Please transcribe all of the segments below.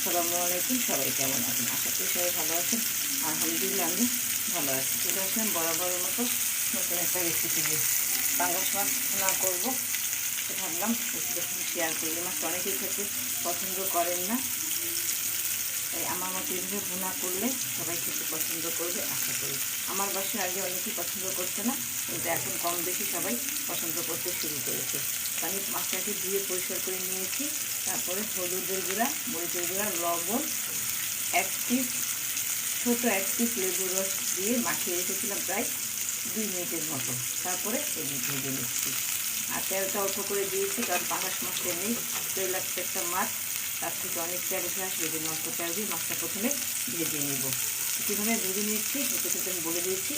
আসসালামু আলাইকুম। সবাই কেমন আছেন? আশা করি সবাই ভালো আছেন। আলহামদুলিল্লাহ আমি ভালো আছি। চলে আসলাম বরাবরের মতো নতুন একটা রেসিপি দিয়ে। পাঙ্গাস মাছ ভুনা করবো, তো ভাবলাম রেসিপি শেয়ার করি। মাছটা অনেকেই খেতে পছন্দ করেন না, তাই আমার মতো এইভাবে ভুনা করলে সবাই খেতে পছন্দ করবে আশা করি। আমার বাসায় আগে অনেকেই পছন্দ করছে না, কিন্তু এখন কম বেশি সবাই পছন্দ করতে শুরু করেছে। আমি মাছটাকে ধুয়ে পরিষ্কার করে নিয়েছি। তারপরে হলুদের গুঁড়া, মরিচের গুঁড়া, লবণ, ছোটো এক পিস লেবুর রস দিয়ে মাখিয়ে রেখেছিলাম প্রায় 2 মিনিটের মতো। তারপরে ভেজে নিচ্ছি। আর তেলটা অল্প করে দিয়েছি, কারণ পাঙ্গাস মাছটা নেই তৈলাক্ত একটা মাছ, তার থেকে অনেক তেল উঠে আসবে। এই জন্য অল্প তেল দিয়ে মাছটা প্রথমে ভেজে নেব। কীভাবে ভেজে নিচ্ছি সেটা কিন্তু আমি বলে দিয়েছি।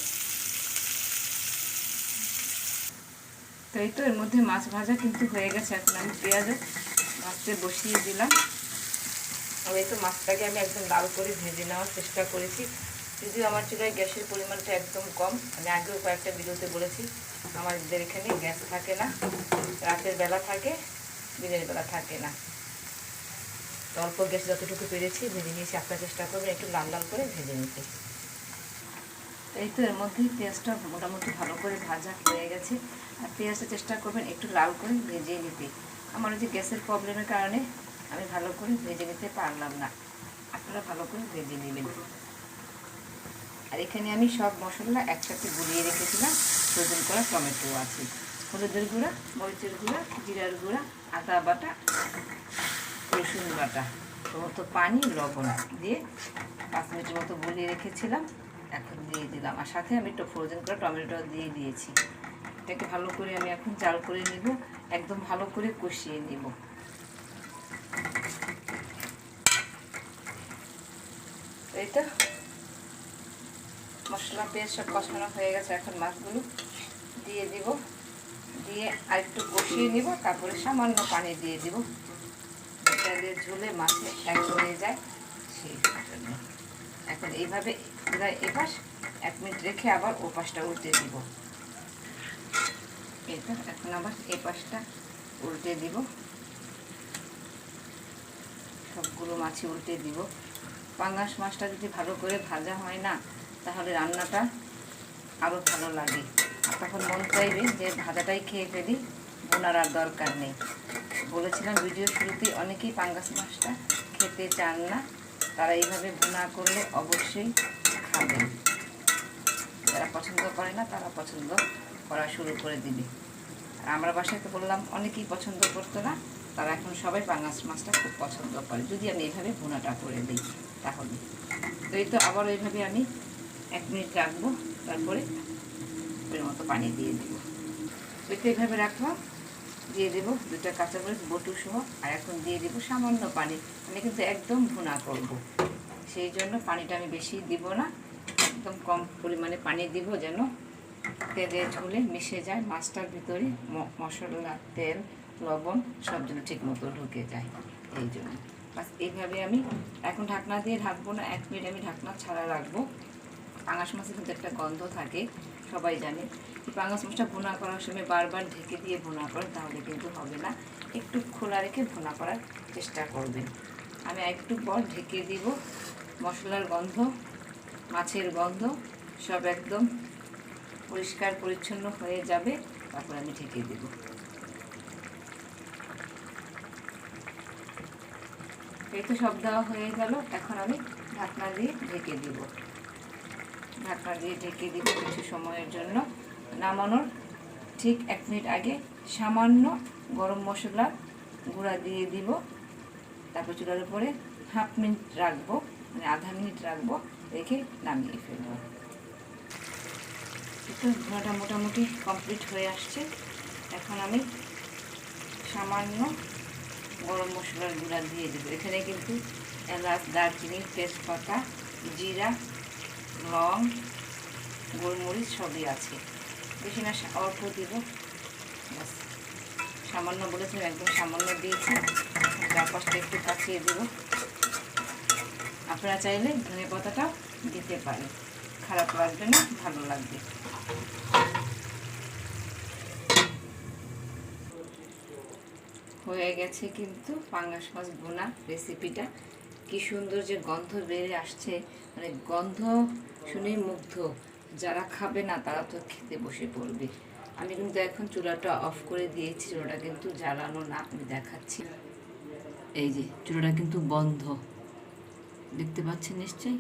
তো এই তো এর মধ্যে মাছ ভাজা কিন্তু হয়ে গেছে। এখন আমি পেঁয়াজ ভাজতে বসিয়ে দিলাম। আর এই তো মাছটাকে আমি একদম লাল করে ভেজে নেওয়ার চেষ্টা করেছি। যদিও আমার চুলায় গ্যাসের পরিমাণটা একদম কম। আমি আগেও কয়েকটা ভিডিওতে বলেছি আমাদের এখানে গ্যাস থাকে না, রাতের বেলা থাকে, দিনের বেলা থাকে না। তো অল্প গ্যাস যতটুকু পেরেছি ভেজে নিয়েছি। আপনারা চেষ্টা করবেন একটু লাল লাল করে ভেজে নিতে। এই তো এর মধ্যে পেঁয়াজটা মোটামুটি ভালো করে ভাজা হয়ে গেছে। আর পেঁয়াজটা চেষ্টা করবেন একটু লাল করে ভেজে নিতে। আমার যে গ্যাসের প্রবলেমের কারণে আমি ভালো করে ভেজে নিতে পারলাম না, আপনারা ভালো করে ভেজে নেবেন। আর এখানে আমি সব মশলা একসাথে গুলিয়ে রেখেছিলাম। ফ্রোজেন করা টমেটো আছে, হলুদের গুঁড়া, মরিচের গুঁড়া, জিরার গুঁড়া, আদা বাটা, রসুন বাটা, মতো পানি, লবণ দিয়ে 5 মিনিটের মতো গুলিয়ে রেখেছিলাম। এখন দিয়ে দিলাম, আর সাথে আমি একটু ফ্রোজেন করা টমেটো দিয়ে দিয়েছি। এটাকে ভালো করে আমি এখন জাল করে নিব, একদম ভালো করে কষিয়ে নিব। এইটা মশলা পেস্ট সব কষানো হয়ে গেছে। এখন মাছগুলো দিয়ে দিব, দিয়ে আর একটু কষিয়ে নিব। তারপরে সামান্য পানি দিয়ে দিব, তেলের ঝোলে মাছে এক হয়ে যায় সেই জন্য। এখন এইভাবে এপাশ 1 মিনিট রেখে আবার ও পাশটা উল্টে দিব। এটা এখন আবার এই পাশটা উল্টে দিব, সবগুলো মাছই উল্টে দিব। পাঙ্গাস মাছটা যদি ভালো করে ভাজা হয় না, তাহলে রান্নাটা আরও ভালো লাগে। আর তখন মন চাইবে যে ভাজাটাই খেয়ে ফেলি, বোনার আর দরকার নেই। বলেছিলাম ভিডিও শুরুতে অনেকেই পাঙ্গাস মাছটা খেতে চান না, তারা এইভাবে ভুনা করলে অবশ্যই খাবেন। যারা পছন্দ করে না তারা পছন্দ করা শুরু করে দিবে। আর আমার বাসায় তো বললাম অনেকেই পছন্দ করতো না, তারা এখন সবাই পাঙ্গাস মাছটা খুব পছন্দ করে যদি আমি এইভাবে ভুনাটা করে দিই তাহলে। তো এই তো আবার এইভাবে আমি 1 মিনিট রাখবো, তারপরে এর মতো পানি দিয়ে দেবো। তো এইভাবে রাখলাম, দিয়ে দেবো 2টা কাঁচামরিচ বটু সহ। আর এখন দিয়ে দেবো সামান্য পানি। আমি কিন্তু একদম ভুনা করব, সেই জন্য পানিটা আমি বেশি দিব না, একদম কম পরিমাণে পানি দিব, যেন তেলের ঝোলে মিশে যায় মাছটার ভিতরে। মশলা, তেল, লবণ সব যেন ঠিক মতো ঢুকে যায়। এই জন্য বাস এইভাবে আমি এখন ঢাকনা দিয়ে ঢাকবো না, 1 মিনিট আমি ঢাকনা ছাড়া রাখবো। পাঙ্গাস মাছের কিন্তু একটা গন্ধ থাকে, সবাই জানে। এই পাঙ্গাস মাছটা ভুনা করার সময় বারবার ঢেকে দিয়ে ভুনা করেন, তাহলে কিন্তু হবে না। একটু খোলা রেখে ভুনা করার চেষ্টা করবেন। আমি একটু পর ঢেকে দিব। মশলার গন্ধ, মাছের গন্ধ সব একদম পরিষ্কার পরিচ্ছন্ন হয়ে যাবে, তারপর আমি ঢেকে দেব। এই তো সব দেওয়া হয়ে গেল। এখন আমি ঢাকনা দিয়ে ঢেকে দিব। ঢাকনা দিয়ে ঢেকে দিব কিছু সময়ের জন্য। নামানোর ঠিক 1 মিনিট আগে সামান্য গরম মশলার গুঁড়া দিয়ে দিব। তারপর চুলার উপরে 1/2 মিনিট রাখবো, মানে আধা মিনিট রাখবো, রেখে নামিয়ে ফেলবো। একটু ভুনাটা মোটামুটি কমপ্লিট হয়ে আসছে। এখন আমি সামান্য গরম মশলার গুঁড়া দিয়ে দেবো। এখানে কিন্তু এলাচ, দারচিনি, তেজপাতা, জিরা, লং, গোলমরিচ সবই আছে। বেশি না, অল্প দিব, ব্যাস। সামান্য বলেছিলাম, একদম সামান্য দিয়েছি। চারপাশটা একটু কাছিয়ে দেবো। আপনারা চাইলে ধনে পাতাটাও দিতে পারেন, খারাপ লাগবে না, ভালো লাগবে। হয়ে গেছে কিন্তু পাঙ্গাস মাছ ভুনা রেসিপিটা। কি সুন্দর যে গন্ধ বেরিয়ে আসছে, মানে গন্ধ শুনেই মুগ্ধ। যারা খাবে না তারা তো খেতে বসে পড়বে। আমি কিন্তু এখন চুলাটা অফ করে দিয়েছি, চুলাটা কিন্তু জ্বালানো না, আমি দেখাচ্ছি। এই যে চুলাটা কিন্তু বন্ধ, দেখতে পাচ্ছেন নিশ্চয়ই।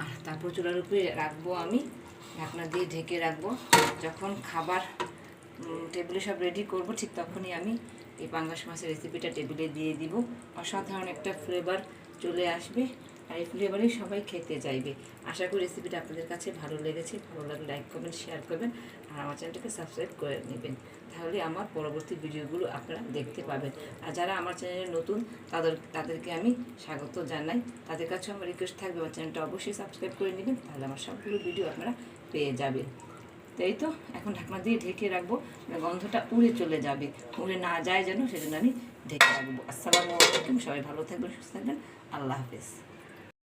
আর তারপর চুলার উপরে রাখবো আমি, ঢাকনা দিয়ে ঢেকে রাখবো। যখন খাবার টেবিলে সব রেডি করব, ঠিক তখনই আমি এই পাঙ্গাস মাছের রেসিপিটা টেবিলে দিয়ে দিব। অসাধারণ একটা ফ্লেভার চলে আসবে, আর এই ফ্লেভারেই সবাই খেতে চাইবে। আশা করি রেসিপিটা আপনাদের কাছে ভালো লেগেছে। ভালো লাগলে লাইক করবেন, শেয়ার করবেন, আর আমার চ্যানেলটাকে সাবস্ক্রাইব করে নেবেন। তাহলে আমার পরবর্তী ভিডিওগুলো আপনারা দেখতে পাবেন। আর যারা আমার চ্যানেলে নতুন তাদেরকে আমি স্বাগত জানাই। তাদের কাছেও আমার রিকোয়েস্ট থাকবে আমার চ্যানেলটা অবশ্যই সাবস্ক্রাইব করে নেবেন, তাহলে আমার সবগুলো ভিডিও আপনারা পেয়ে যাবেন। তাই তো এখন ঢাকনা দিয়ে ঢেকে রাখবো, গন্ধটা উড়ে চলে যাবে, উড়ে না যায় যেন, সেজন্য আমি ঢেকে রাখবো। আসসালামু আলাইকুম, সবাই ভালো থাকবেন, সুস্থ থাকবেন, আল্লাহ হাফেজ।